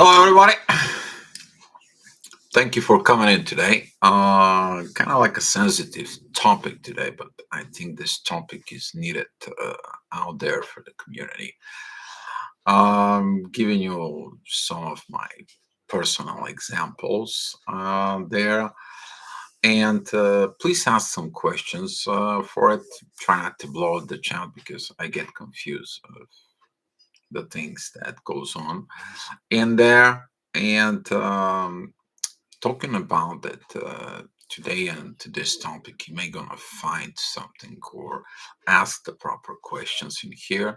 Hello, everybody. Thank you for coming in today. Kind of like a sensitive topic today, but I think this topic is needed out there for the community. Giving you some of my personal examples there, and please ask some questions for it. Try not to blow up the chat because I get confused of the things that goes on in there. And talking about it today and to this topic, you may gonna find something or ask the proper questions in here,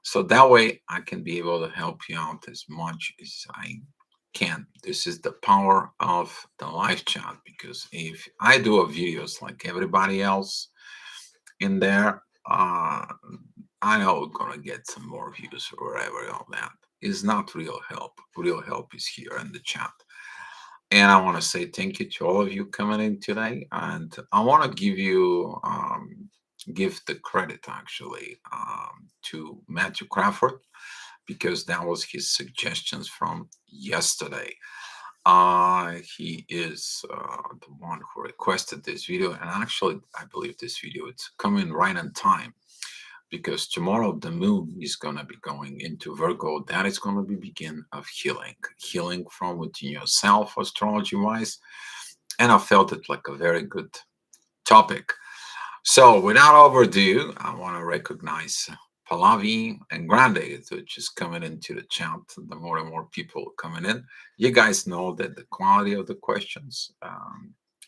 so that way I can be able to help you out as much as I can. This is the power of the live chat, because if I do a videos like everybody else in there, I know we're gonna get some more views or whatever. All that is not real help. Real help is here in the chat. And I want to say thank you to all of you coming in today. And I want to give the credit actually to Matthew Crawford, because that was his suggestions from yesterday. He is the one who requested this video, and actually, I believe this video it's coming right on time, because tomorrow the moon is going to be going into Virgo. That is going to be begin of healing from within yourself, astrology wise. And I felt it like a very good topic. So without overdue, I want to recognize Pallavi and Grande, which is coming into the chat. The more and more people coming in, you guys know that the quality of the questions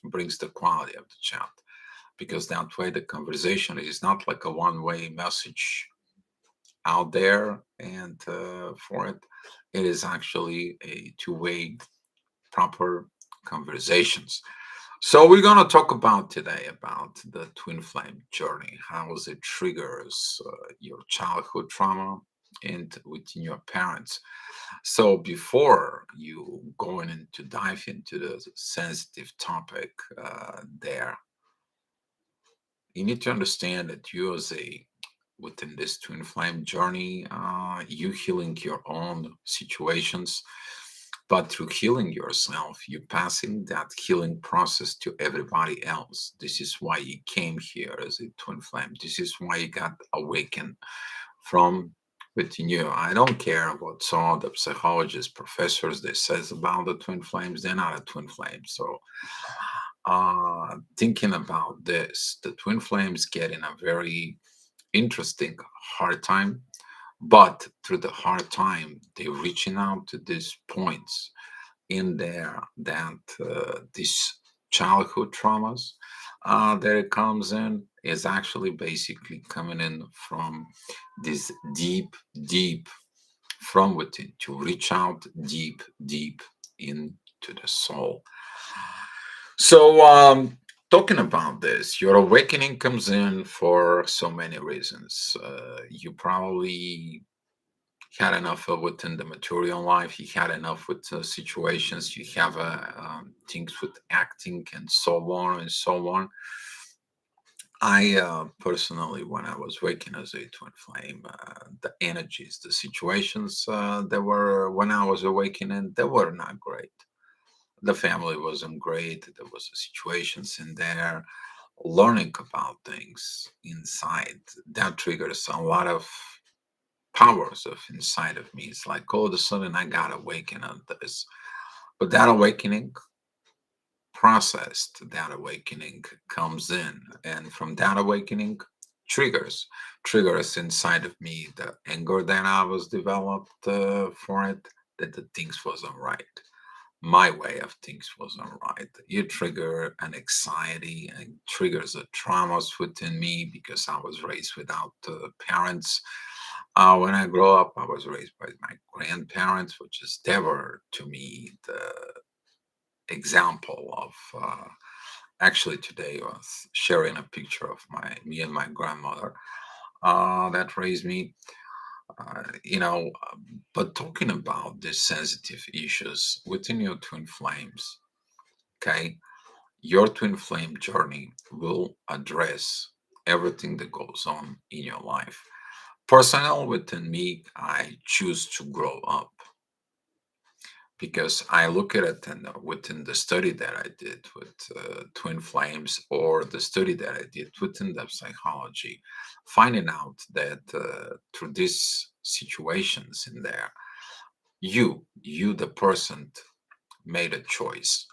brings the quality of the chat, because that way the conversation is not like a one-way message out there, and for it, it is actually a two-way proper conversations. So we're going to talk about today about the twin flame journey, how it triggers your childhood trauma and within your parents. So before you going into dive into the sensitive topic there, you need to understand that you as a within this twin flame journey, you healing your own situations, but through healing yourself, you passing that healing process to everybody else. This is why you came here as a twin flame. This is why you got awakened from within you. I don't care what some of the psychologists, professors they says about the twin flames. They're not a twin flame. So thinking about this, the twin flames get in a very interesting hard time, but through the hard time they're reaching out to these points in there that these childhood traumas that it comes in is actually basically coming in from this deep from within, to reach out deep into the soul. So, talking about this, your awakening comes in for so many reasons. You probably had enough of within the material life. You had enough with situations. You have things with acting and so on and so on. I personally, when I was waking as a twin flame, the energies, the situations that were when I was awakening, they were not great. The family wasn't great. There was situations in there. Learning about things inside that triggers a lot of powers of inside of me. It's like all of a sudden I got awakened on this, but that awakening processed, that awakening comes in, and from that awakening triggers inside of me the anger that I was developed for it, that the things wasn't right, my way of things wasn't right. You trigger an anxiety and triggers a traumas within me, because I was raised without parents. When I grew up, I was raised by my grandparents, which is they were to me the example of. Actually, today I was sharing a picture of my me and my grandmother that raised me. But talking about these sensitive issues within your twin flames, okay, your twin flame journey will address everything that goes on in your life. Personal within me, I choose to grow up. because I look at it and within the study that I did with twin flames, or the study that I did within the psychology, finding out that through these situations in there, you, the person, made a choice.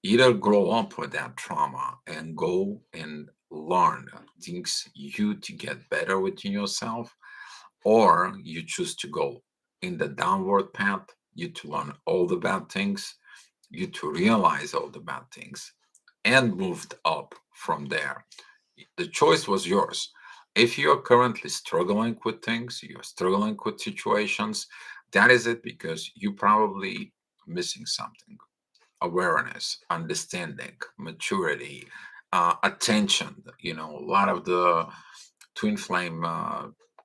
Either grow up with that trauma and go and learn things you to get better within yourself, or you choose to go in the downward path, you to learn all the bad things, you to realize all the bad things, and moved up from there. The choice was yours. If you're currently struggling with things, you're struggling with situations, that is it, because you probably missing something: awareness, understanding, maturity, attention. You know, a lot of the twin flame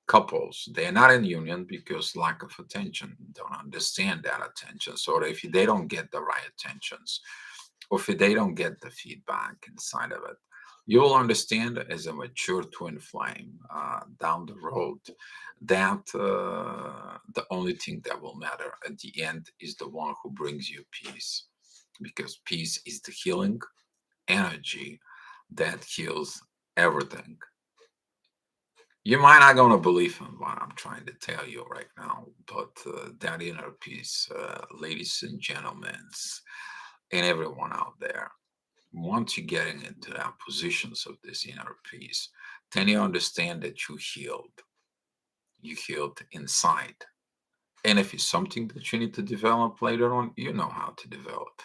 couples, they're not in union because lack of attention, don't understand that attention. So if they don't get the right attentions, or if they don't get the feedback inside of it, you will understand as a mature twin flame down the road that the only thing that will matter at the end is the one who brings you peace, because peace is the healing energy that heals everything. You might not gonna believe in what I'm trying to tell you right now, but that inner peace, ladies and gentlemen, and everyone out there, once you're getting into that positions of this inner peace, then you understand that you healed inside. And if it's something that you need to develop later on, you know how to develop.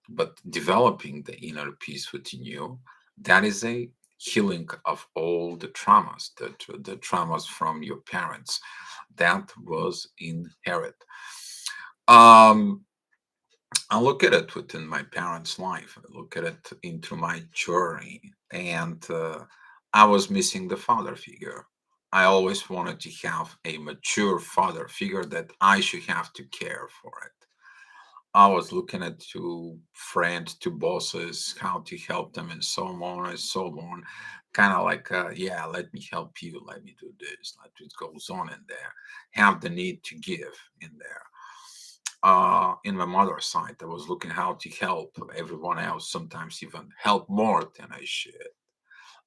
But developing the inner peace within you, that is a healing of all the traumas, the traumas from your parents that was inherent. Um, I look at it within my parents' life. I look at it into my journey, and I was missing the father figure. I always wanted to have a mature father figure that I should have to care for it. I was looking at to friends, to bosses, how to help them, and so on and so on. Kind of like, yeah, let me help you, let me do this, let it goes on in there. Have the need to give in there. In my mother's side, I was looking how to help everyone else, sometimes even help more than I should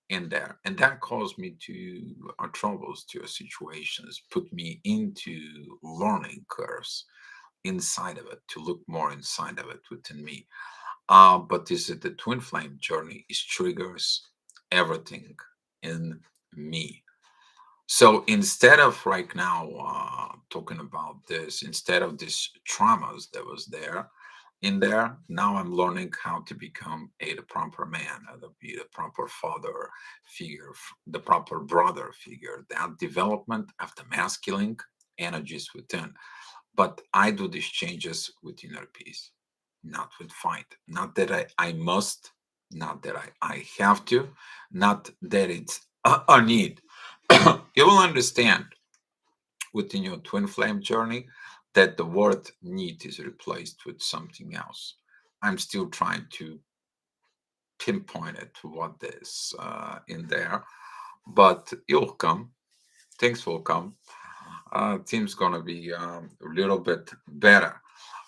in there. And that caused me to troubles, to situations, put me into learning curves inside of it, to look more inside of it within me. But this is the twin flame journey, is triggers everything in me. So instead of right now talking about this, instead of these traumas that was there in there, now I'm learning how to become the proper man, to be the proper father figure, the proper brother figure, that development of the masculine energies within. But I do these changes with inner peace, not with fight. Not that I must, not that I have to, not that it's a need. You will understand within your twin flame journey that the word need is replaced with something else. I'm still trying to pinpoint it to what is in there, but it'll come. Things will come. Things gonna be a little bit better.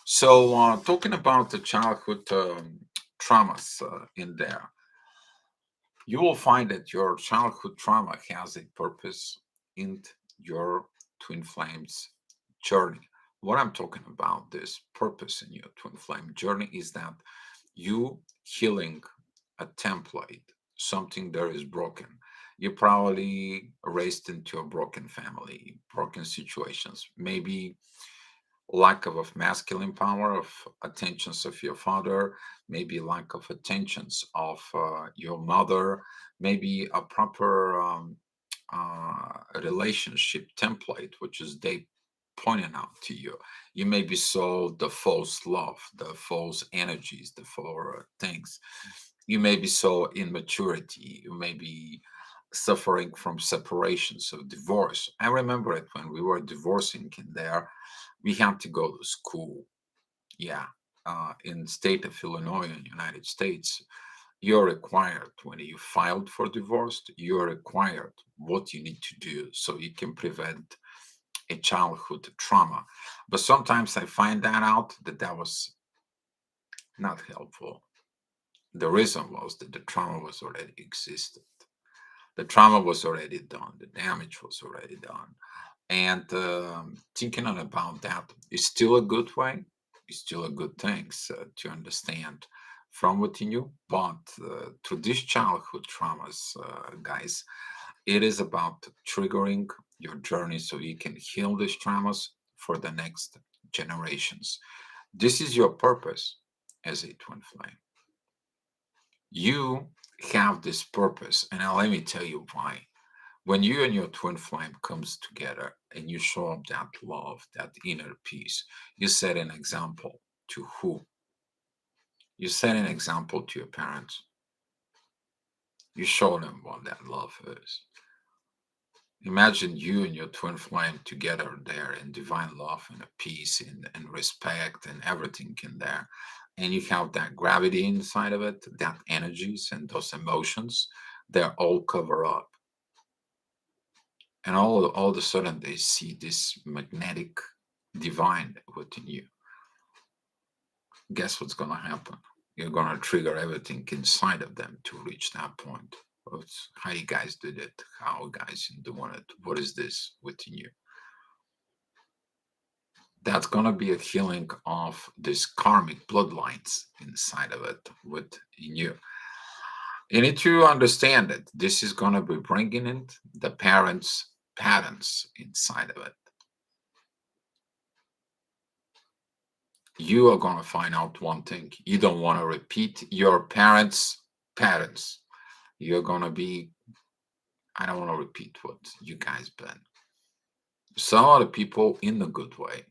So, talking about the childhood traumas in there, you will find that your childhood trauma has a purpose in your twin flames journey. What I'm talking about, this purpose in your twin flame journey, is that you healing a template, something that is broken. You probably raised into a broken family, broken situations, maybe lack of masculine power, of attentions of your father, maybe lack of attentions of your mother, maybe a proper relationship template, which is they pointing out to you. You maybe saw the false love, the false energies, the false things. You maybe saw immaturity. You may be suffering from separation, so divorce. I remember it when we were divorcing in there. We had to go to school. Yeah, in state of Illinois in United States, you're required when you filed for divorce. You're required what you need to do so you can prevent a childhood trauma. But sometimes I find that out that that was not helpful. The reason was that the trauma was already existed. The trauma was already done. The damage was already done. And thinking about that is still a good way. It's still a good thing to understand from within you. But through these childhood traumas, guys, it is about triggering your journey so you can heal these traumas for the next generations. This is your purpose as a twin flame. You have this purpose, and now let me tell you why. When you and your twin flame comes together and you show up that love, that inner peace, you set an example to who? You set an example to your parents. You show them what that love is. Imagine you and your twin flame together there in divine love and peace and respect and everything in there. And you have that gravity inside of it, that energies and those emotions, they're all covered up. And all of a sudden they see this magnetic divine within you. Guess what's gonna happen? You're gonna trigger everything inside of them to reach that point. How you guys did it, how you guys doing it, what is this within you? That's gonna be a healing of this karmic bloodlines inside of it within you. You need to understand that this is gonna be bringing in the parents' patterns inside of it. You are going to find out one thing. You don't want to repeat your parents' patterns. You're going to be, I don't want to repeat what you guys been. Some of the people in a good way,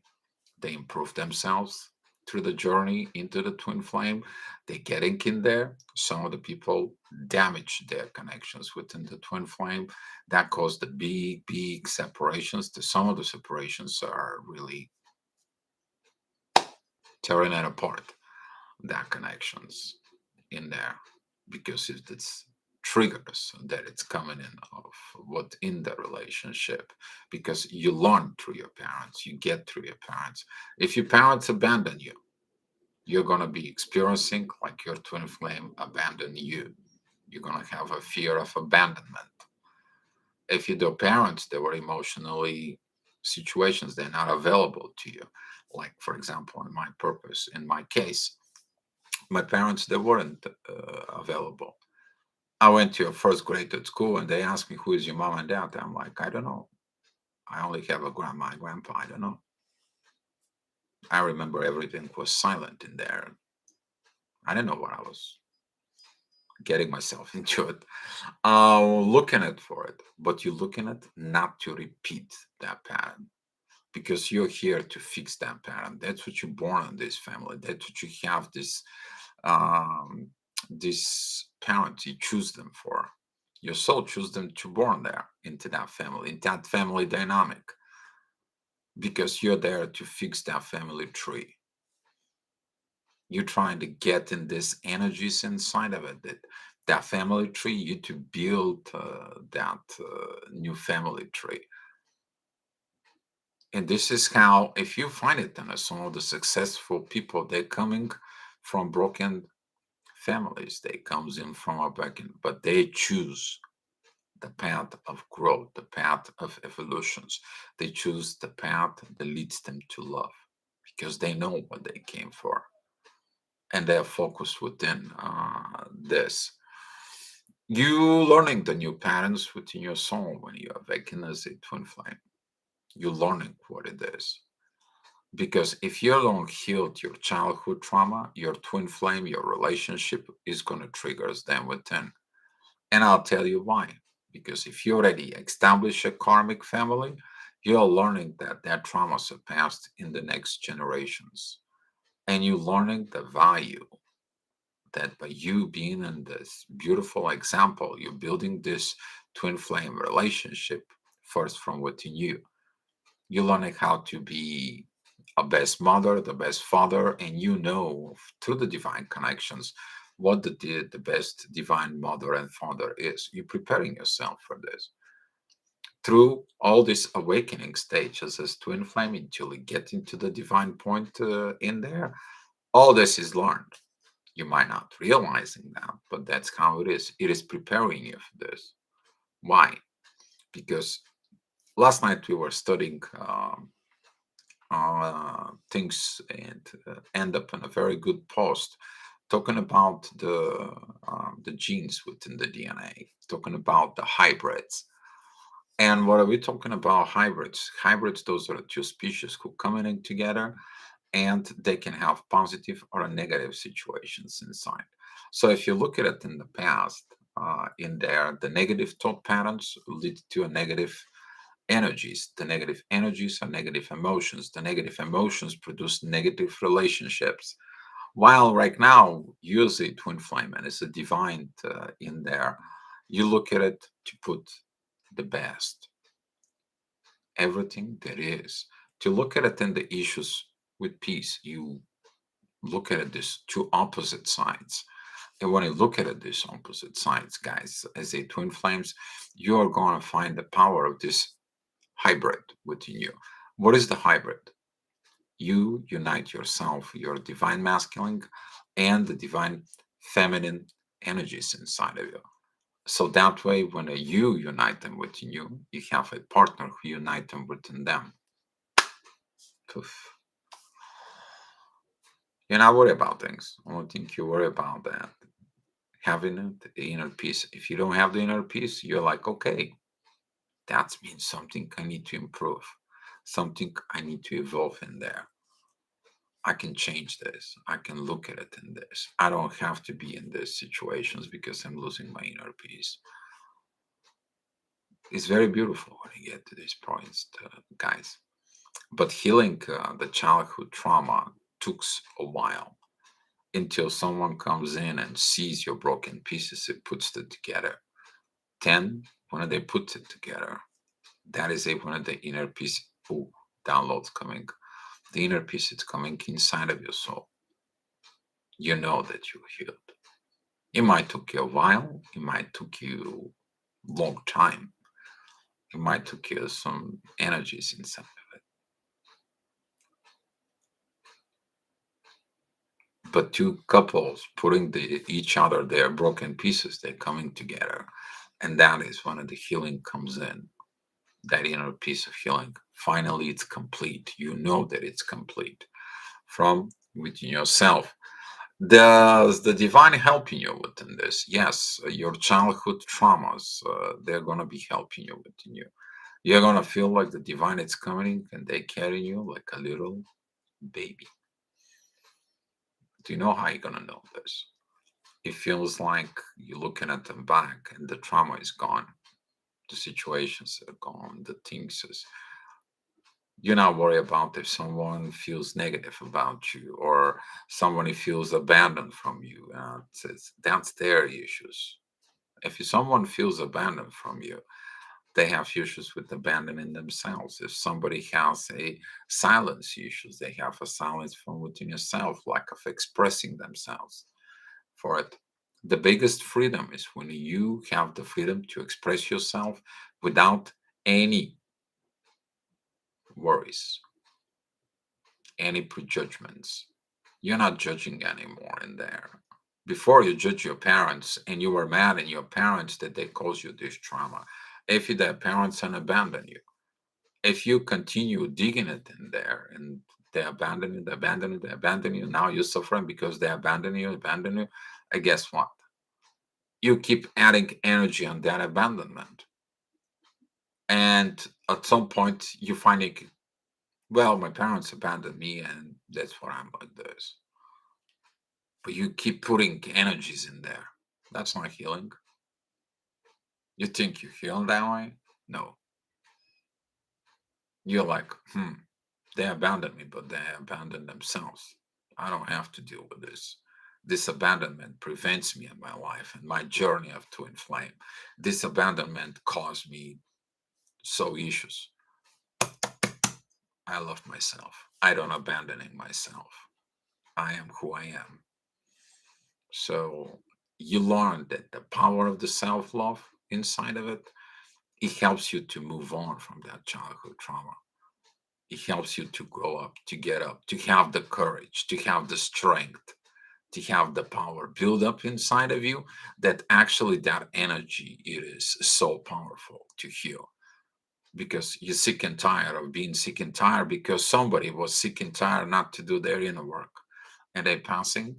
they improve themselves through the journey into the twin flame. They getting in there. Some of the people damage their connections within the twin flame. That caused the big separations. Some of the separations are really tearing it apart. That connections in there because it's triggers that it's coming in of what in the relationship because you learn through your parents, you get through your parents. If your parents abandon you, you're going to be experiencing like your twin flame abandon you. You're going to have a fear of abandonment. If your parents, they were emotionally situations, they're not available to you, like for example in my purpose, in my case, my parents, they weren't available. I went to a first grade at school and they asked me, who is your mom and dad? I'm like, I don't know. I only have a grandma and grandpa. I don't know. I remember everything was silent in there. I didn't know what I was getting myself into it. Looking at for it, but you're looking at not to repeat that pattern because you're here to fix that pattern. That's what you're born in this family. That's what you have um, this parents you choose them for. Your soul choose them to born there into that family, in that family dynamic, because you're there to fix that family tree. You're trying to get in this energies inside of it that family tree. You to build that new family tree, and this is how if you find it, then some of the successful people they're coming from broken families. They comes in from a background, but they choose the path of growth, the path of evolutions. They choose the path that leads them to love because they know what they came for and they're focused within this. You learning the new patterns within your soul when you awaken as a twin flame. You're learning what it is. Because if you don't heal your childhood trauma, your twin flame, your relationship is going to trigger them within. And I'll tell you why. Because if you already establish a karmic family, you're learning that that traumas are passed in the next generations. And you're learning the value that by you being in this beautiful example, you're building this twin flame relationship first from within you. You're learning how to be a best mother, the best father, and you know through the divine connections what the best divine mother and father is. You're preparing yourself for this through all these awakening stages as twin flame until you get into the divine point in there. All this is learned. You might not realizing that, but that's how it is. It is preparing you for this. Why? Because last night we were studying things and end up in a very good post talking about the genes within the DNA, talking about the hybrids. And what are we talking about? Hybrids. Hybrids, those are two species who coming in together, and they can have positive or negative situations inside. So if you look at it in the past, in there, the negative thought patterns lead to a negative energies. The negative energies are negative emotions. The negative emotions produce negative relationships. While right now, usually twin flame and it's a divine in there, you look at it to put the best, everything that is. To look at it in the issues with peace, you look at it as two opposite sides. And when you look at it, these opposite sides, guys, as a twin flames, you are going to find the power of this hybrid within you. What is the hybrid? You unite yourself, your divine masculine and the divine feminine energies inside of you. So that way, when you unite them within you, you have a partner who unite them within them. Poof. You're not worried about things. I don't think you worry about that. Having the inner peace. If you don't have the inner peace, you're like, okay, that means something I need to improve, something I need to evolve in there. I can change this. I can look at it in this. I don't have to be in these situations because I'm losing my inner peace. It's very beautiful when you get to these points, guys. But healing the childhood trauma took a while until someone comes in and sees your broken pieces and puts it together. Then, when they put it together, that is a one of the inner peace downloads coming. The inner peace is coming inside of your soul. You know that you're healed. It might took you a while. It might took you long time. It might took you some energies inside of it. But two couples putting each other their broken pieces, they're coming together, and that is when the healing comes in. That inner piece of healing. Finally, it's complete. You know that it's complete from within yourself. Does the divine helping you within this? Yes, your childhood traumas, they're going to be helping you within you. You're going to feel like the divine is coming and they carry you like a little baby. Do you know how you're going to know this? It feels like you're looking at them back and the trauma is gone. The situations are gone. The things is, you're not worried about if someone feels negative about you or someone feels abandoned from you. That's their issues. If someone feels abandoned from you, they have issues with abandoning themselves. If somebody has a silence issues, they have a silence from within yourself, lack of expressing themselves for it. The biggest freedom is when you have the freedom to express yourself without any worries, any prejudgments. You're not judging anymore in there. Before you judge your parents and you were mad at your parents that they caused you this trauma. If their parents and abandon you, if you continue digging it in there and they abandon you, they abandon you, they abandon you, now you're suffering because they abandon you, and guess what? You keep adding energy on that abandonment. And at some point you find it, well, my parents abandoned me and that's why I'm like this. But you keep putting energies in there. That's not healing. You think you heal that way? No. You're like, they abandoned me, but they abandoned themselves. I don't have to deal with this. This abandonment prevents me in my life and my journey of twin flame. This abandonment caused me so issues. I love myself. I don't abandoning myself. I am who I am. So you learn that the power of the self-love inside of it it helps you to move on from that childhood trauma. It helps you to grow up, to have the courage, to have the strength, to have the power build up inside of you, that actually that energy, it is so powerful to heal, because you're sick and tired of being sick and tired because somebody was sick and tired not to do their inner work, and they're passing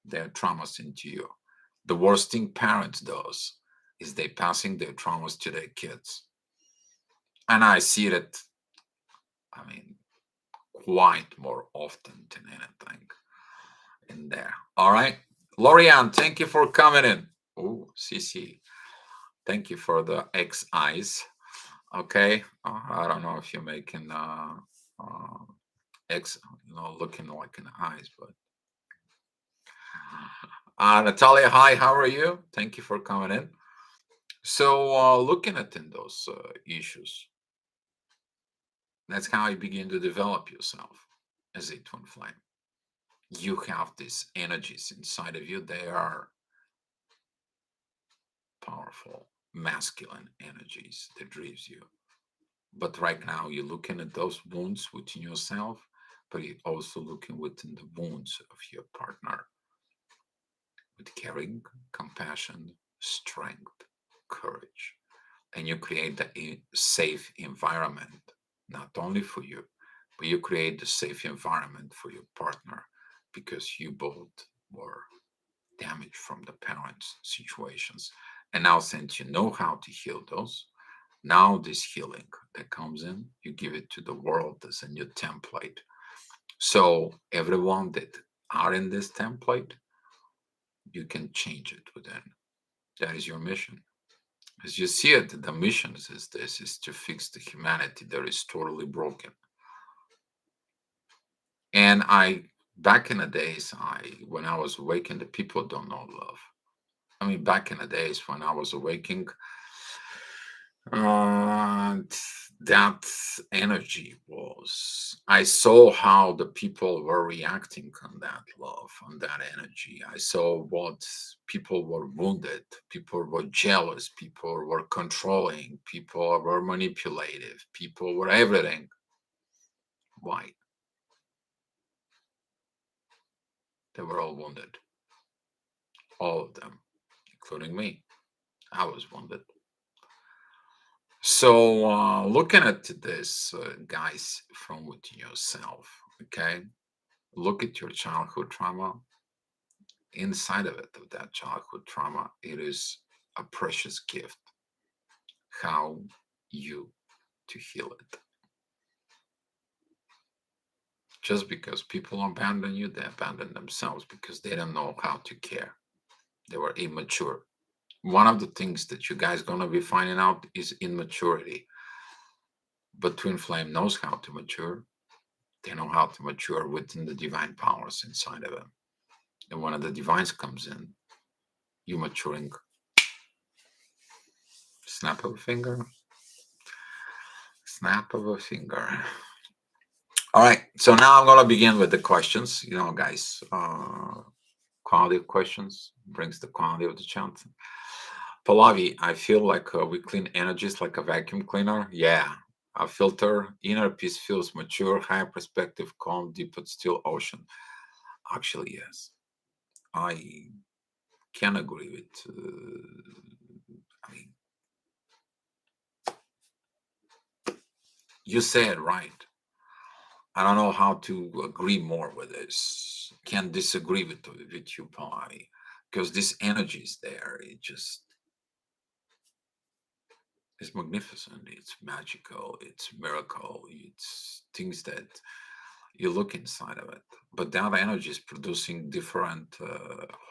their traumas into you. The worst thing parents does is they passing their traumas to their kids. And I see that, I mean, quite more often than anything in there. All right. Lorianne, thank you for coming in. Oh, CC, thank you for the X eyes. Okay. I don't know if you're making uh, X, looking like an eyes, but Natalia, hi, how are you? Thank you for coming in. So, looking at in those issues, that's how you begin to develop yourself as a twin flame. You have these energies inside of you. They are powerful, masculine energies that drives you. But right now, you're looking at those wounds within yourself, but you're also looking within the wounds of your partner with caring, compassion, strength, courage. And you create a safe environment, not only for you, but you create the safe environment for your partner, because you both were damaged from the parents' situations. And now, since you know how to heal those, now this healing that comes in, you give it to the world as a new template. So everyone that are in this template, you can change it within. That is your mission. As you see it, the mission is this, is to fix the humanity that is totally broken. And back in the days, when I was awakened, the people don't know love. I mean, back in the days when I was awakening, and that energy was, I saw how the people were reacting on that love, on that energy. I saw what people were wounded, people were jealous, people were controlling, people were manipulative, people were everything. Why? They were all wounded, all of them, including me. I was wounded. So, looking at this, guys, from within yourself, okay? Look at your childhood trauma. Inside of it, of that childhood trauma, it is a precious gift. How you to heal it. Just because people abandon you, they abandon themselves because they don't know how to care. They were immature. One of the things that you guys gonna be finding out is immaturity. But Twin Flame knows how to mature. They know how to mature within the divine powers inside of them. And when the divines comes in, you maturing. Snap of a finger. Snap of a finger. All right. So now I'm gonna begin with the questions. Guys, quality of questions brings the quality of the chant. Pallavi, I feel like we clean energies like a vacuum cleaner. Yeah. A filter, inner peace feels mature, high perspective, calm, deep but still ocean. Actually, yes. I can agree with. I mean, you said right. I don't know how to agree more with this. Can't disagree with you, Pi, because this energy is there. It just is magnificent. It's magical. It's miracle. It's things that you look inside of it. But that energy is producing different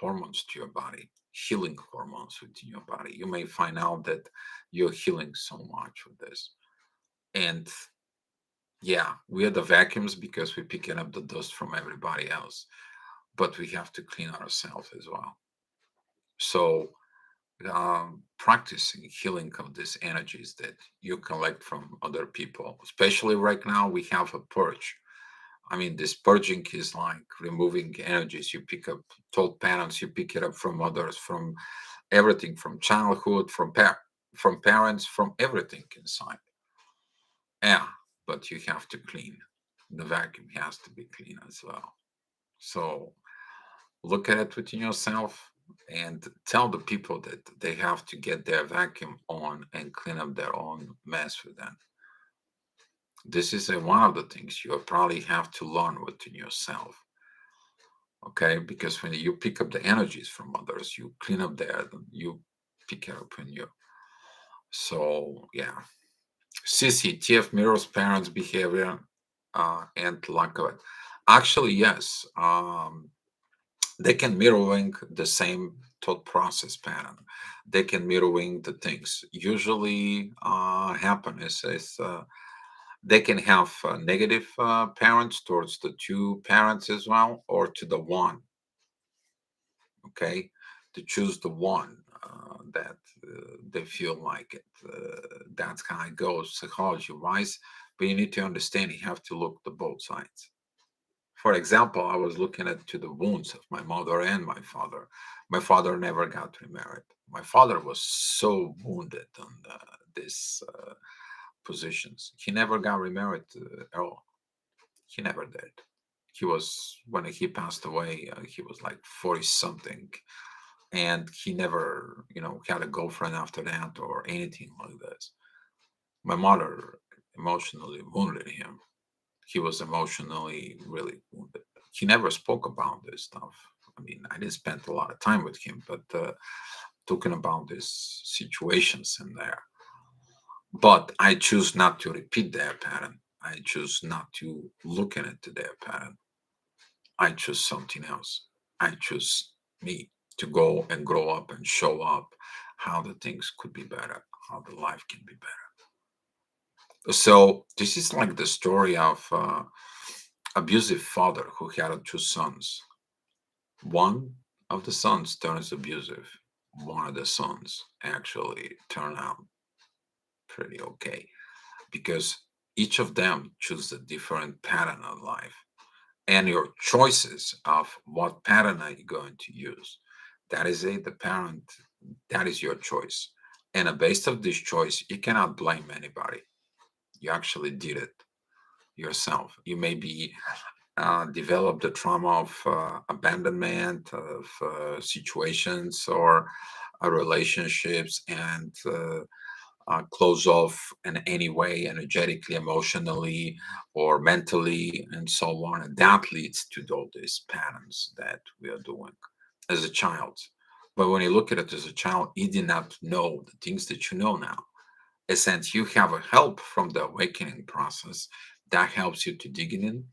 hormones to your body, healing hormones within your body. You may find out that you're healing so much with this. And yeah, we are the vacuums because we're picking up the dust from everybody else, but we have to clean ourselves as well. So, practicing healing of these energies that you collect from other people, especially right now, we have a purge. I mean, this purging is like removing energies you pick up, told parents, you pick it up from others, from everything, from childhood, from from parents, from everything inside. Yeah, but you have to clean. The vacuum has to be clean as well. So look at it within yourself and tell the people that they have to get their vacuum on and clean up their own mess with them. This is one of the things you probably have to learn within yourself. Okay, because when you pick up the energies from others, you clean up there, you pick it up in you. So yeah, CC, TF mirrors parents' behavior and lack of it. Actually, yes, they can mirroring the same thought process pattern. They can mirroring the things. Usually, happen is they can have negative parents towards the two parents as well, or to the one. Okay, to choose the one that they feel like it. That's how it goes psychology wise. But you need to understand you have to look at both sides. For example, I was looking at to the wounds of my mother and my father. My father never got remarried. My father was so wounded on these positions. He never got remarried at all. He never did. He was when he passed away. He was like 40 something, and he never, had a girlfriend after that or anything like this. My mother emotionally wounded him. He was emotionally really wounded. He never spoke about this stuff. I mean, I didn't spend a lot of time with him, but talking about these situations in there. But I choose not to repeat their pattern. I choose not to look into their pattern. I choose something else. I choose me to go and grow up and show up how the things could be better, how the life can be better. So this is like the story of abusive father who had two sons. One of the sons turns abusive. One of the sons actually turned out pretty okay because each of them choose a different pattern of life and your choices of what pattern are you going to use. That is the parent, that is your choice. And based of this choice, you cannot blame anybody. You actually did it yourself. You may be develop the trauma of abandonment of situations or relationships and close off in any way energetically, emotionally, or mentally, and so on. And that leads to all these patterns that we are doing as a child. But when you look at it as a child, you did not know the things that you know now. And since you have a help from the awakening process, that helps you to dig in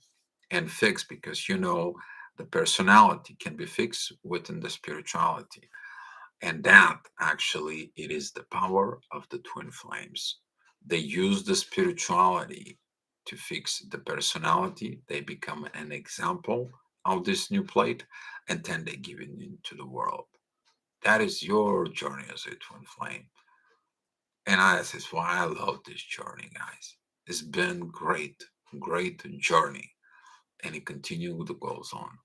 and fix because the personality can be fixed within the spirituality. And that actually it is the power of the twin flames. They use the spirituality to fix the personality. They become an example of this new plate, and then they give it into the world. That is your journey as a twin flame. And this is why I love this journey, guys. It's been great, great journey. And it continues to goes on.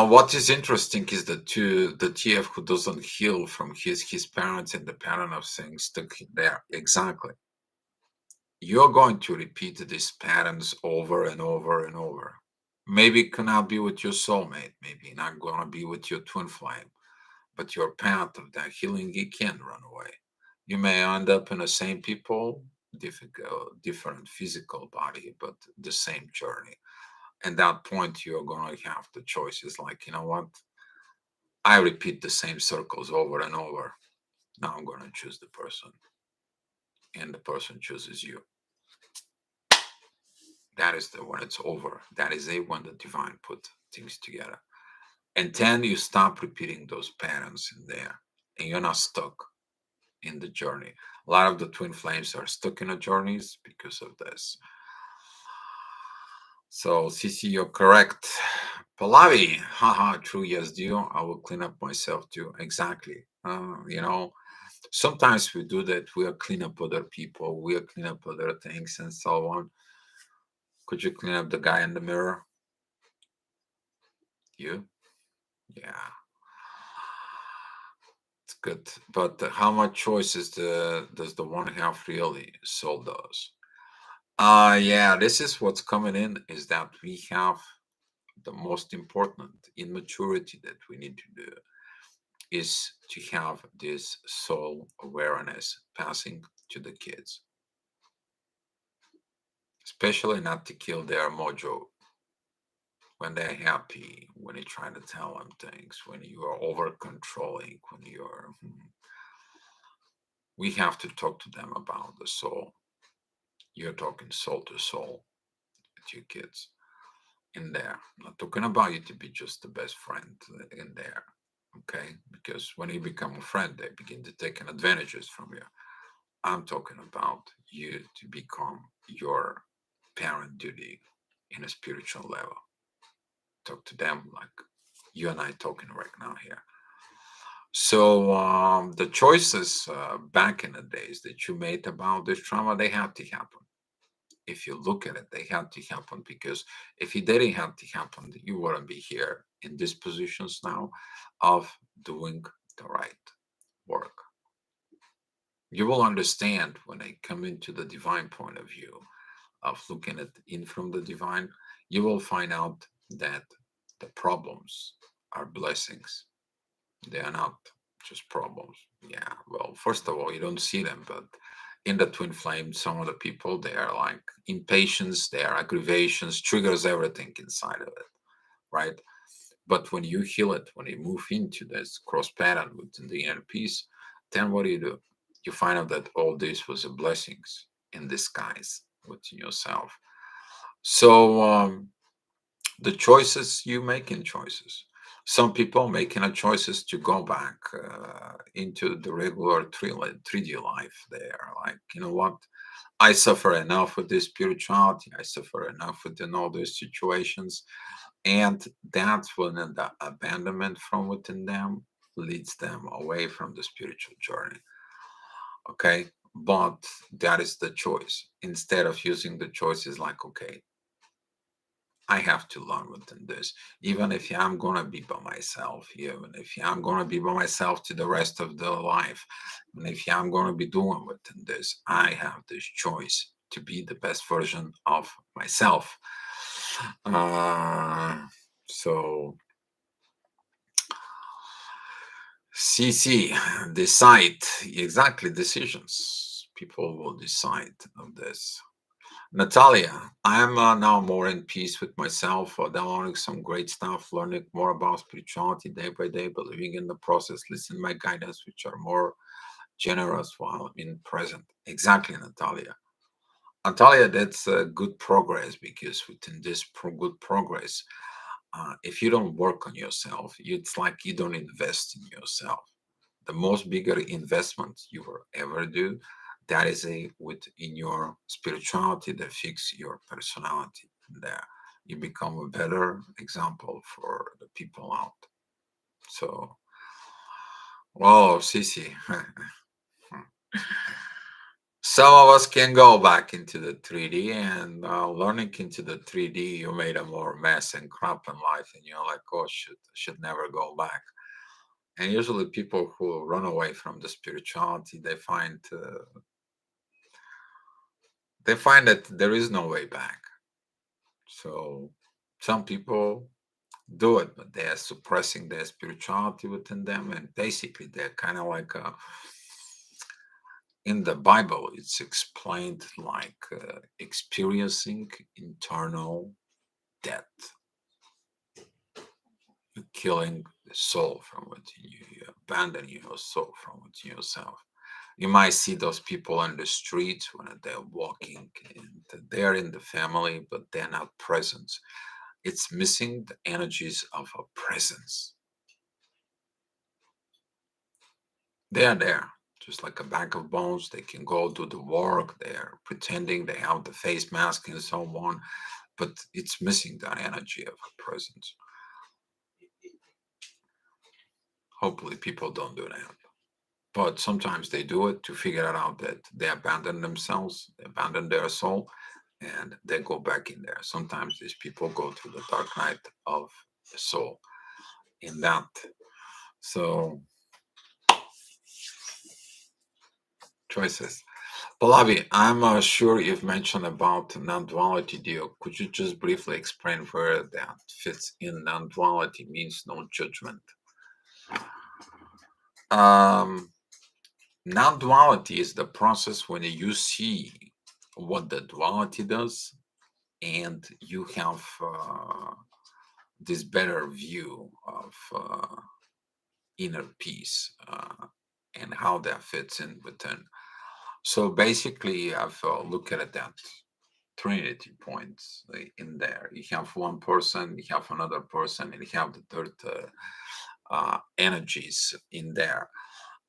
What is interesting is that the TF who doesn't heal from his parents and the pattern of things stuck there. Exactly. You're going to repeat these patterns over and over and over. Maybe it cannot be with your soulmate, maybe not gonna be with your twin flame, but your path of that healing it can run away. You may end up in the same people, different physical body, but the same journey. And that point you're going to have the choices like, you know what, I repeat the same circles over and over. Now I'm going to choose the person, and the person chooses you. That is the when it's over. That is a when the divine put things together. And then you stop repeating those patterns in there, and you're not stuck in the journey. A lot of the twin flames are stuck in the journeys because of this. So, Cici, you're correct. Pallavi, haha, true, yes, dear. I will clean up myself too. Exactly. Sometimes we do that. We'll clean up other people, we'll clean up other things, and so on. Could you clean up the guy in the mirror? You? Yeah. Good. But how much choice is does the one have really? Soul does. Yeah, this is what's coming in is that we have the most important immaturity that we need to do is to have this soul awareness passing to the kids, especially not to kill their mojo when they're happy, when you're trying to tell them things, when you are over controlling, when you're. We have to talk to them about the soul. You're talking soul to soul with your kids in there. I'm not talking about you to be just the best friend in there, okay? Because when you become a friend, they begin to take advantages from you. I'm talking about you to become your parent duty in a spiritual level. Talk to them like you and I talking right now here. So the choices back in the days that you made about this trauma, they had to happen. If you look at it, they had to happen because if it didn't have to happen, you wouldn't be here in these positions now of doing the right work. You will understand when I come into the divine point of view of looking at in from the divine, you will find out that the problems are blessings. They are not just problems. Yeah, well, first of all, you don't see them, but in the twin flame, some of the people they are like impatience, their aggravations, triggers everything inside of it, right? But when you heal it, when you move into this cross pattern within the inner peace, then what do? You find out that all this was a blessings in disguise within yourself. So the choices you make in choices. Some people making a choices to go back into the regular 3D life. They are like, you know what? I suffer enough with this spirituality. I suffer enough within all these situations. And that's when the abandonment from within them leads them away from the spiritual journey. Okay. But that is the choice. Instead of using the choices like, okay, I have to learn within this. Even if I'm gonna be by myself, even if I'm gonna be by myself to the rest of the life, and if I'm gonna be doing within this, I have this choice to be the best version of myself. Uh, so CC, decide exactly decisions. People will decide on this. Natalia, I'm now more in peace with myself, downloading some great stuff, learning more about spirituality day by day, believing in the process, listening my guidance, which are more generous while in present. Exactly, Natalia. Natalia, that's good progress because within this good progress, if you don't work on yourself, it's like you don't invest in yourself. The most bigger investment you will ever do, that is a within your spirituality that fix your personality. There, you become a better example for the people out. So, oh, Sisi, some of us can go back into the 3D and learning into the 3D, you made a more mess and crap in life, and you're like, oh, should never go back. And usually, people who run away from the spirituality, they find that there is no way back. So some people do it, but they are suppressing their spirituality within them, and basically they're kind of like in the Bible, it's explained like experiencing internal death, you killing the soul from within you, you abandon your soul from within yourself. You might see those people on the street when they're walking and they're in the family, but they're not present. It's missing the energies of a presence. They are there, just like a bag of bones. They can go do the work. They're pretending they have the face mask and so on, but it's missing that energy of a presence. Hopefully, people don't do that. But sometimes they do it to figure out that they abandon themselves, they abandon their soul, and they go back in there. Sometimes these people go through the dark night of the soul in that. So choices. Pallavi, I'm sure you've mentioned about non-duality deal. Could you just briefly explain where that fits in? Non-duality means no judgment. Um, Non-duality is the process when you see what the duality does, and you have this better view of inner peace and how that fits in within. So basically, I've looked at that trinity points in there. You have one person, you have another person, and you have the third energies in there.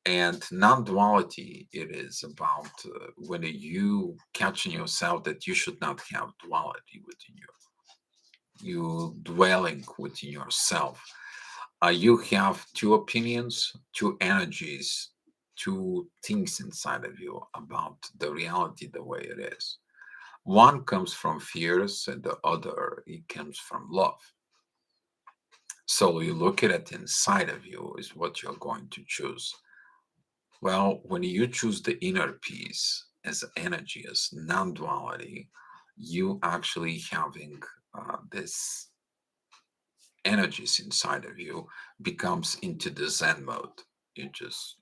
And non-duality, it is about when you catch in yourself that you should not have duality within you dwelling within yourself. You have two opinions, two energies, two things inside of you about the reality the way it is. One comes from fears, and the other it comes from love. So you look at it inside of you is what you're going to choose. Well, when you choose the inner peace as energy, as non-duality, you actually having this energies inside of you becomes into the Zen mode. You just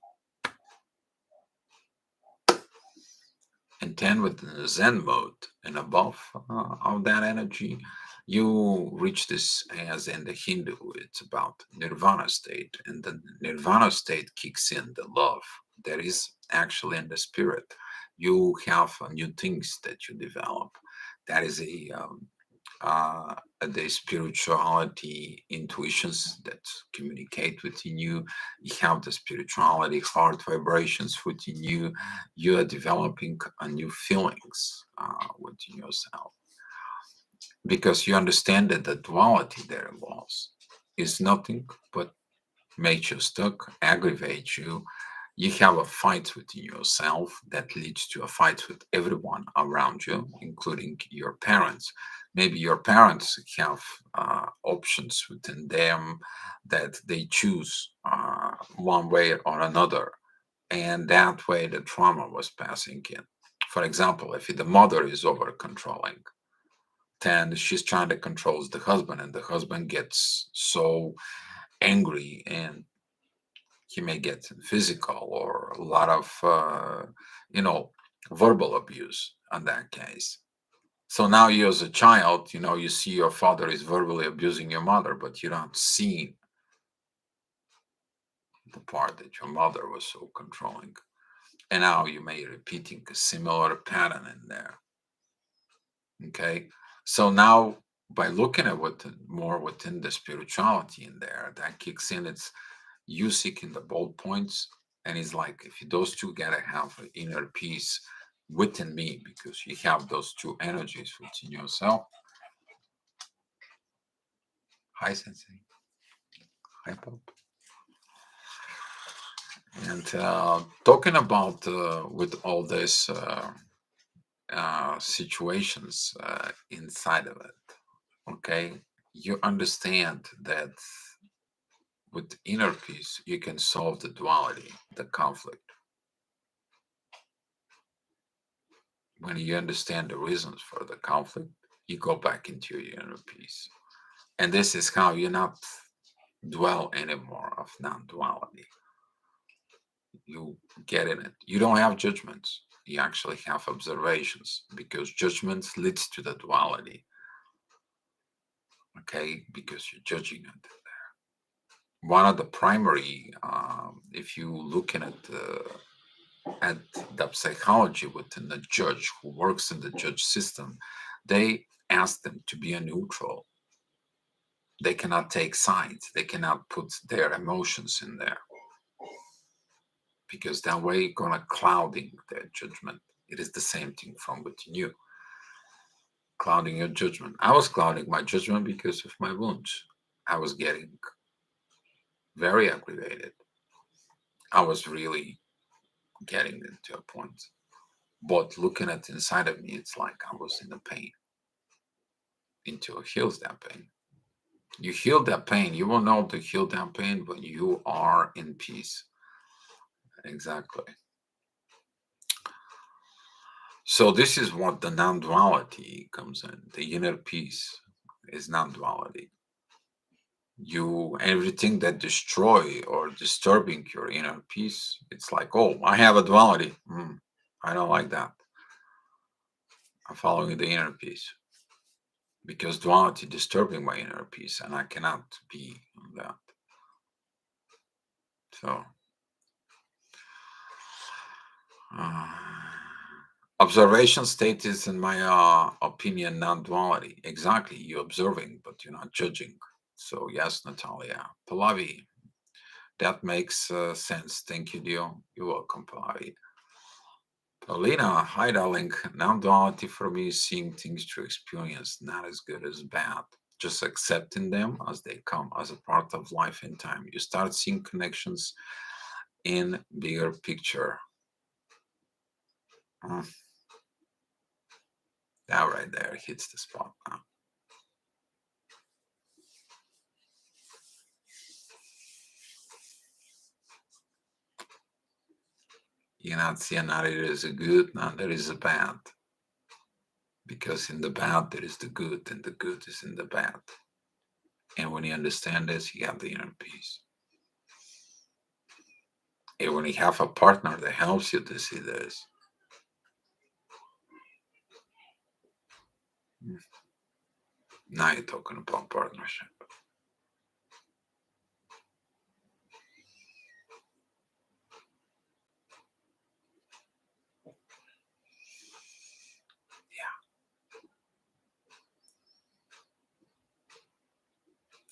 and then with the Zen mode and above of that energy, you reach this as in the Hindu, it's about Nirvana state, and the Nirvana state kicks in the love that is actually in the spirit. You have new things that you develop. That is uh, the spirituality intuitions that communicate within you. You have the spirituality heart vibrations within you. You are developing a new feelings within yourself because you understand that the duality there was is nothing but make you stuck, aggravate you. You have a fight within yourself that leads to a fight with everyone around you, including your parents. Maybe your parents have options within them that they choose one way or another, and that way the trauma was passing in. For example, if the mother is over controlling, then she's trying to control the husband, and the husband gets so angry and he may get physical or a lot of you know verbal abuse in that case. So now you as a child, you see your father is verbally abusing your mother, but you don't see the part that your mother was so controlling, and now you may repeating a similar pattern in there. Okay, so now by looking at what more within the spirituality in there, that kicks in. It's you seeking the bold points, and it's like if those two gotta have an inner peace within me, because you have those two energies within yourself. Hi, Sensei. Hi, Pop. And talking about with all this situations inside of it, okay, you understand that with inner peace you can solve the duality, the conflict. When you understand the reasons for the conflict, you go back into your inner peace. And this is how you not dwell anymore of non-duality. You get in it. You don't have judgments. You actually have observations, because judgments leads to the duality. Okay, because you're judging it. One of the primary, if you looking at the psychology within the judge who works in the judge system, they ask them to be a neutral. They cannot take sides. They cannot put their emotions in there, because that way gonna clouding their judgment. It is the same thing from within you, clouding your judgment. I was clouding my judgment because of my wounds. I was getting very aggravated. I was really getting into a point. But looking at inside of me, it's like I was in the pain. Until it heals that pain. You heal that pain. You will know to heal that pain when you are in peace. Exactly. So this is what the non-duality comes in. The inner peace is non-duality. You everything that destroy or disturbing your inner peace, it's like, oh, I have a duality. I don't like that. I'm following the inner peace because duality disturbing my inner peace, and I cannot be on that. So, uh, observation state is, in my opinion, non-duality. Exactly, you're observing, but you're not judging. So, yes, Natalia. Pallavi, that makes sense. Thank you, Dio. You're welcome, Pallavi. Paulina, hi, darling. Non-duality for me is seeing things through experience, not as good as bad. Just accepting them as they come, as a part of life and time. You start seeing connections in bigger picture. Mm, that right there hits the spot now. You cannot see neither there is a good, nor there is a bad. Because in the bad there is the good, and the good is in the bad. And when you understand this, you have the inner peace. And when you have a partner that helps you to see this, now you're talking about partnership.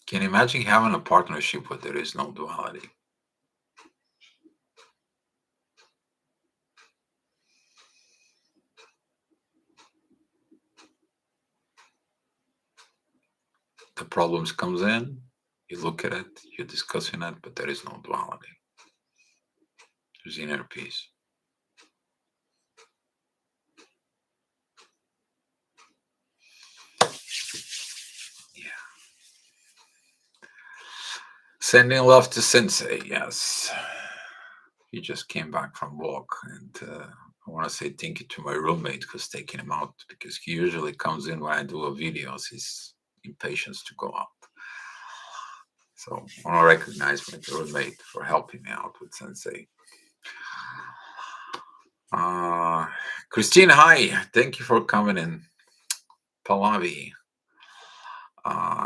Can you imagine having a partnership where there is no duality? The problems comes in, you look at it, you're discussing it, but there is no duality. There's inner peace. Yeah. Sending love to Sensei, yes. He just came back from walk, and I want to say thank you to my roommate who's taking him out because he usually comes in when I do a videos. He's impatient to go out. So I want to recognize my roommate for helping me out with Sensei. Christine, hi. Thank you for coming in. Pallavi.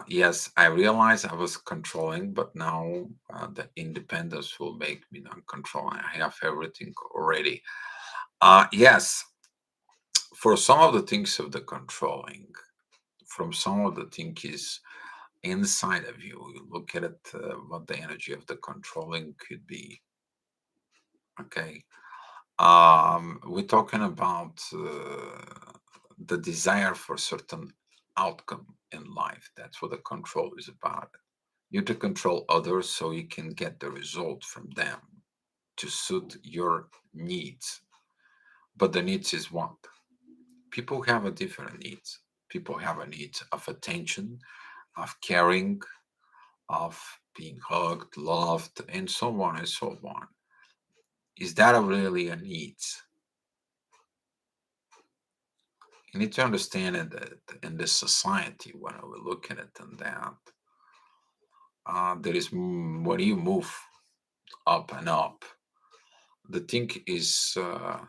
Yes, I realized I was controlling, but now the independence will make me non controlling. I have everything already. Yes, for some of the things of the controlling, from some of the things is inside of you. You look at it, what the energy of the controlling could be. Okay. We're talking about the desire for certain outcome in life. That's what the control is about. You to control others so you can get the result from them to suit your needs. But the needs is what? People have a different needs. People have a need of attention, of caring, of being hugged, loved, and so on and so on. Is that really a need? You need to understand that in this society, when we look at it and that, there is when you move up and up, the thing is uh,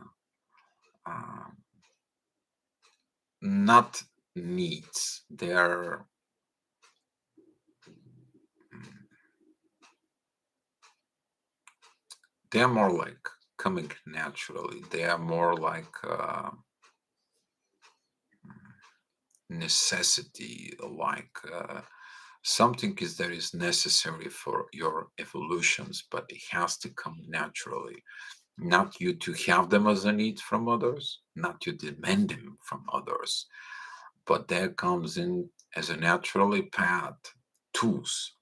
not needs. They're more like coming naturally. They are more like necessity, like something is that is necessary for your evolutions, but it has to come naturally. Not you to have them as a need from others, not to demand them from others, but that comes in as a naturally path tools,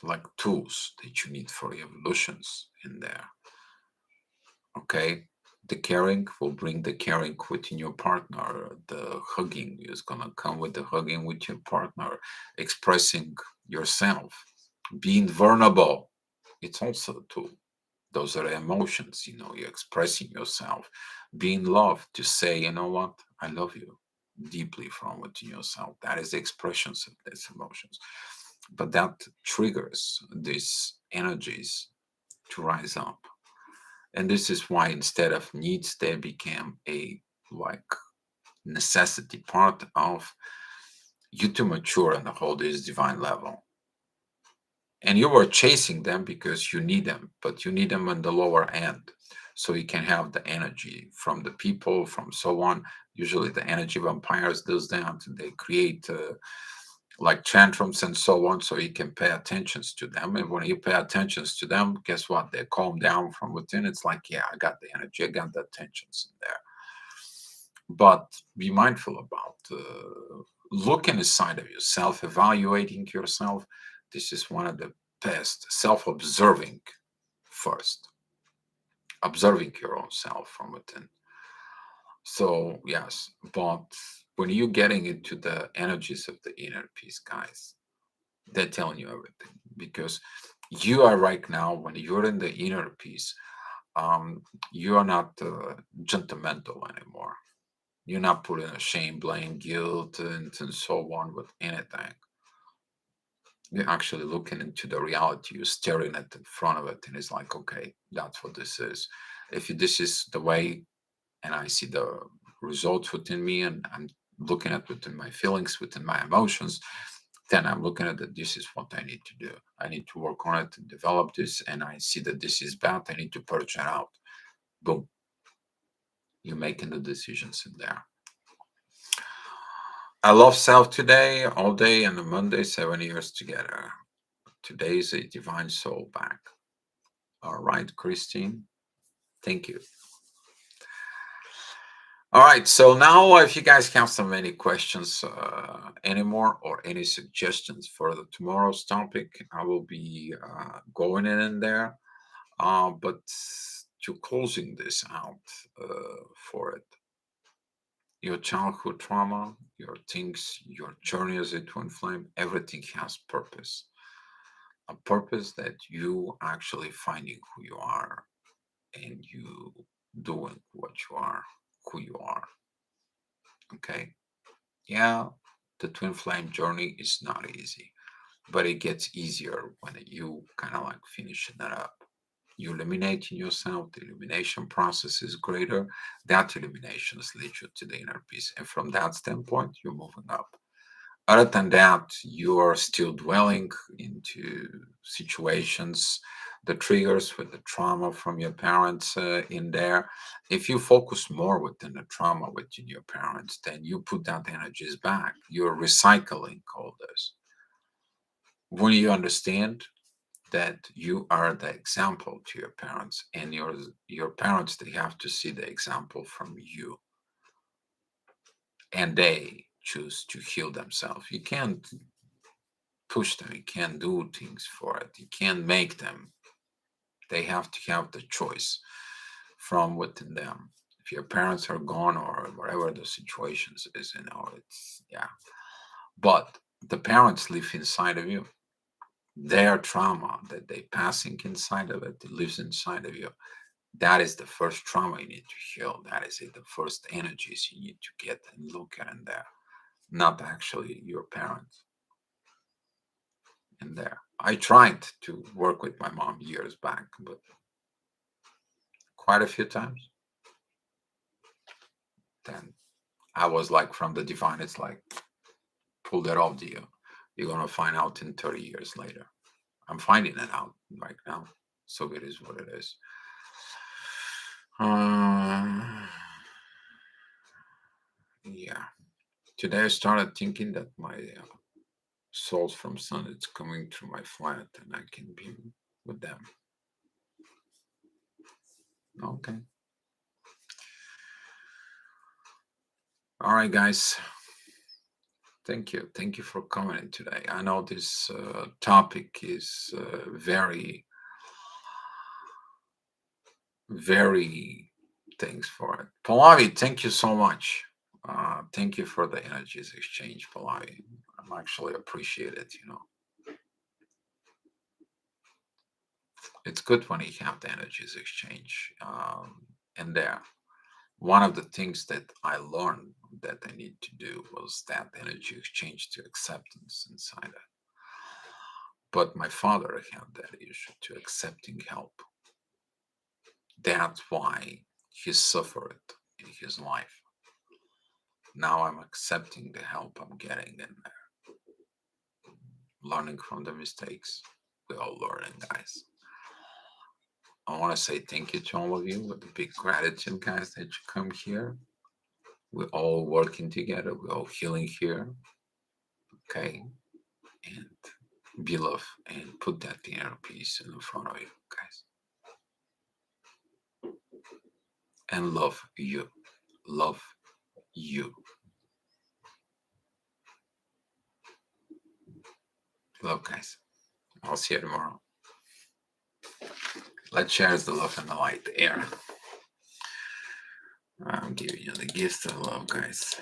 like tools that you need for evolutions in there. Okay, the caring will bring the caring within your partner. The hugging is gonna come with the hugging with your partner. Expressing yourself, being vulnerable, it's also a tool. Those are emotions, you're expressing yourself, being loved, to say, you know what, I love you deeply from within yourself. That is the expressions of these emotions. But that triggers these energies to rise up. And this is why instead of needs, they became a like necessity part of you to mature and hold this divine level. And you were chasing them because you need them, but you need them on the lower end so you can have the energy from the people, from so on. Usually the energy vampires does that. They create like tantrums and so on, so you can pay attentions to them. And when you pay attentions to them, guess what? They calm down from within. It's like, yeah, I got the energy, I got the attentions in there. But be mindful about looking inside of yourself, evaluating yourself. This is one of the best. Self-observing first, observing your own self from within. So yes, but when you're getting into the energies of the inner peace, guys, they're telling you everything, because you are right now, when you're in the inner peace, you are not judgmental anymore. You're not putting a shame, blame, guilt, and so on with anything. You're actually looking into the reality. You're staring at the front of it, and it's like, okay, that's what this is. If this is the way, and I see the results within me, and I'm looking at within my feelings, within my emotions, then I'm looking at that this is what I need to do. I need to work on it and develop this, and I see that this is bad. I need to purge it out. Boom. You're making the decisions in there. I love self today, all day, and on Monday, 7 years together. Today's a divine soul back. All right, Christine. Thank you. All right. So now, if you guys have some any questions anymore, or any suggestions for the tomorrow's topic, I will be going in there. But to closing this out for it, your childhood trauma, your things, your journey as a twin flame, everything has purpose. A purpose that you actually finding who you are, and you doing what you are, who you are. Okay. Yeah, the twin flame journey is not easy, but it gets easier when you kind of like finishing it up. You eliminating yourself, the elimination process is greater. That eliminations lead you to the inner peace. And from that standpoint, you're moving up. Other than that, you are still dwelling into situations, the triggers with the trauma from your parents in there. If you focus more within the trauma within your parents, then you put that energies back. You're recycling all this. When you understand that you are the example to your parents, and your parents, they have to see the example from you, and they choose to heal themselves. You can't push them, you can't do things for it, you can't make them. They have to have the choice from within them. If your parents are gone, or whatever the situations is, it's, yeah. But the parents live inside of you. Their trauma that they passing inside of it, it lives inside of you. That is the first trauma you need to heal. That is it, the first energies you need to get and look at in there, not actually your parents in there. I tried to work with my mom years back, but quite a few times. Then I was like, from the divine, it's like, pull that off to you. You're going to find out in 30 years later. I'm finding it out right now. So it is what it is. Yeah. Today I started thinking that my souls from sun is coming through my flat, and I can be with them. Okay. All right, guys. Thank you. Thank you for coming in today. I know this topic is very, very, thanks for it. Pallavi, thank you so much. Thank you for the energies exchange, Pallavi. I'm actually appreciate it. It's good when you have the energies exchange. And there, one of the things that I learned that I need to do was that energy exchange to acceptance inside it. But my father had that issue to accepting help. That's why he suffered in his life. Now I'm accepting the help I'm getting and learning from the mistakes. We're all learning, guys. I want to say thank you to all of you with a big gratitude, guys, that you come here. We're all working together. We're all healing here. Okay. And be love and put that inner peace in front of you, guys. And love you. Love you. Love, guys. I'll see you tomorrow. Let's share the love and the light, the air. I'm giving you the gift of love, guys.